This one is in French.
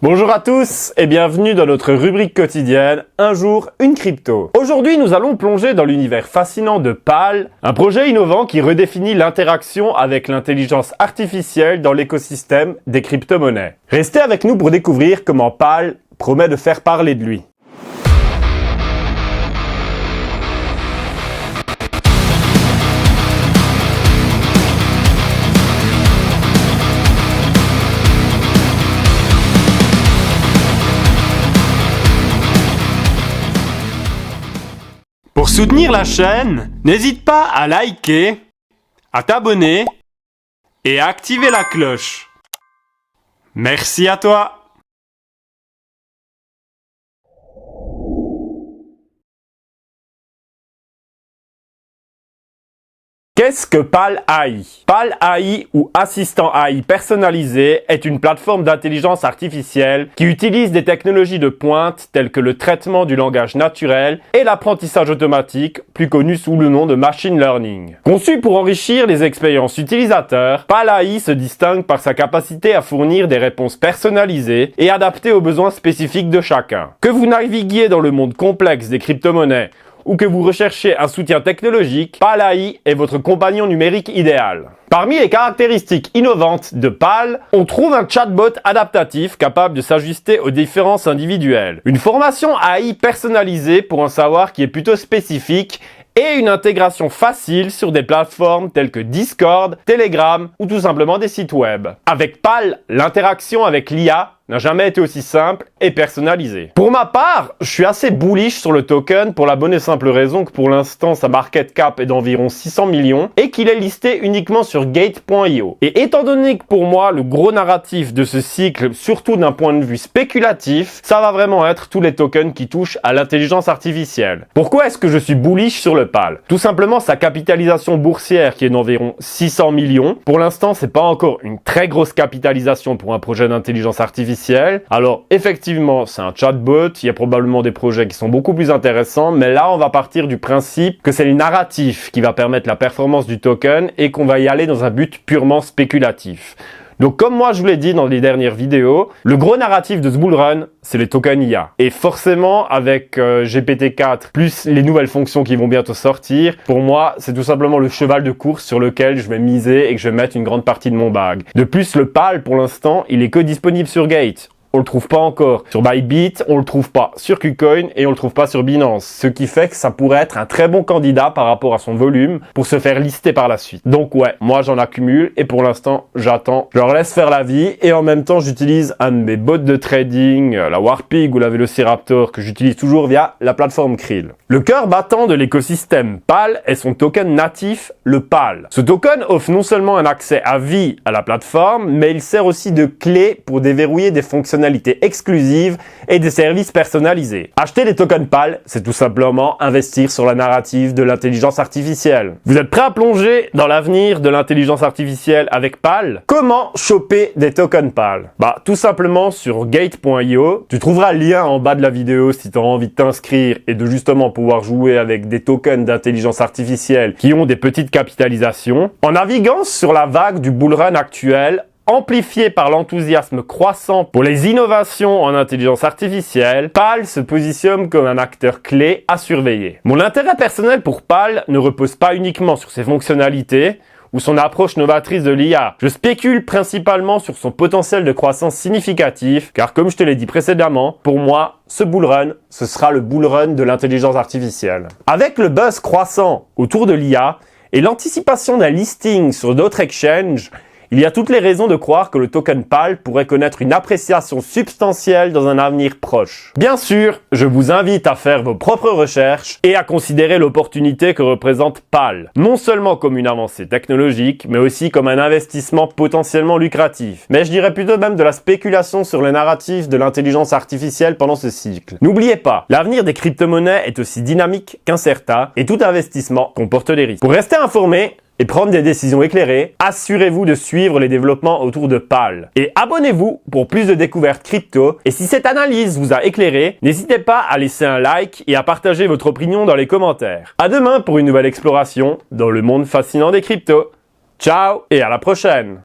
Bonjour à tous et bienvenue dans notre rubrique quotidienne Un jour, une crypto. Aujourd'hui, nous allons plonger dans l'univers fascinant de PAL, un projet innovant qui redéfinit l'interaction avec l'intelligence artificielle dans l'écosystème des crypto-monnaies. Restez avec nous pour découvrir comment PAL promet de faire parler de lui. Pour soutenir la chaîne, n'hésite pas à liker, à t'abonner et à activer la cloche. Merci à toi! Qu'est-ce que PAL AI? PAL AI ou Assistant AI personnalisé est une plateforme d'intelligence artificielle qui utilise des technologies de pointe telles que le traitement du langage naturel et l'apprentissage automatique, plus connu sous le nom de machine learning. Conçu pour enrichir les expériences utilisateurs, PAL AI se distingue par sa capacité à fournir des réponses personnalisées et adaptées aux besoins spécifiques de chacun. Que vous naviguiez dans le monde complexe des crypto-monnaies ou que vous recherchez un soutien technologique, PAL AI est votre compagnon numérique idéal. Parmi les caractéristiques innovantes de PAL, on trouve un chatbot adaptatif capable de s'ajuster aux différences individuelles, une formation AI personnalisée pour un savoir qui est plutôt spécifique et une intégration facile sur des plateformes telles que Discord, Telegram ou tout simplement des sites web. Avec PAL, l'interaction avec l'IA n'a jamais été aussi simple et personnalisée. Pour ma part, je suis assez bullish sur le token pour la bonne et simple raison que pour l'instant sa market cap est d'environ 600 millions et qu'il est listé uniquement sur Gate.io. Et étant donné que pour moi le gros narratif de ce cycle, surtout d'un point de vue spéculatif, ça va vraiment être tous les tokens qui touchent à l'intelligence artificielle. Pourquoi est-ce que je suis bullish sur le PAL? Tout simplement sa capitalisation boursière qui est d'environ 600 millions. Pour l'instant, c'est pas encore une très grosse capitalisation pour un projet d'intelligence artificielle. Alors effectivement, c'est un chatbot, il y a probablement des projets qui sont beaucoup plus intéressants, mais là on va partir du principe que c'est le narratif qui va permettre la performance du token et qu'on va y aller dans un but purement spéculatif. Donc comme moi je vous l'ai dit dans les dernières vidéos, le gros narratif de ce bull run, c'est les tokens IA. Et forcément avec GPT-4 plus les nouvelles fonctions qui vont bientôt sortir, pour moi c'est tout simplement le cheval de course sur lequel je vais miser et que je vais mettre une grande partie de mon bag. De plus le PAL pour l'instant, il est que disponible sur Gate. On le trouve pas encore sur Bybit, on le trouve pas sur KuCoin et on le trouve pas sur Binance. Ce qui fait que ça pourrait être un très bon candidat par rapport à son volume pour se faire lister par la suite. Donc ouais, moi j'en accumule et pour l'instant j'attends. Je leur laisse faire la vie et en même temps j'utilise un de mes bots de trading, la Warpig ou la Velociraptor que j'utilise toujours via la plateforme Krill. Le cœur battant de l'écosystème PAL est son token natif, le PAL. Ce token offre non seulement un accès à vie à la plateforme, mais il sert aussi de clé pour déverrouiller des fonctionnalités exclusives et des services personnalisés. Acheter des tokens PAL, c'est tout simplement investir sur la narrative de l'intelligence artificielle. Vous êtes prêts à plonger dans l'avenir de l'intelligence artificielle avec PAL? Comment choper des tokens PAL? Tout simplement sur Gate.io. Tu trouveras le lien en bas de la vidéo si tu as envie de t'inscrire et de justement pouvoir jouer avec des tokens d'intelligence artificielle qui ont des petites capitalisations. En naviguant sur la vague du bull run actuel, amplifié par l'enthousiasme croissant pour les innovations en intelligence artificielle, PAL se positionne comme un acteur clé à surveiller. Mon intérêt personnel pour PAL ne repose pas uniquement sur ses fonctionnalités ou son approche novatrice de l'IA. Je spécule principalement sur son potentiel de croissance significatif, car comme je te l'ai dit précédemment, pour moi, ce bull run, ce sera le bull run de l'intelligence artificielle. Avec le buzz croissant autour de l'IA et l'anticipation d'un listing sur d'autres exchanges, il y a toutes les raisons de croire que le token PAL pourrait connaître une appréciation substantielle dans un avenir proche. Bien sûr, je vous invite à faire vos propres recherches et à considérer l'opportunité que représente PAL, non seulement comme une avancée technologique, mais aussi comme un investissement potentiellement lucratif. Mais je dirais plutôt même de la spéculation sur les narratifs de l'intelligence artificielle pendant ce cycle. N'oubliez pas, l'avenir des crypto-monnaies est aussi dynamique qu'incertain et tout investissement comporte des risques. Pour rester informé et prendre des décisions éclairées, assurez-vous de suivre les développements autour de PAL. Et abonnez-vous pour plus de découvertes crypto. Et si cette analyse vous a éclairé, n'hésitez pas à laisser un like et à partager votre opinion dans les commentaires. À demain pour une nouvelle exploration dans le monde fascinant des cryptos. Ciao et à la prochaine!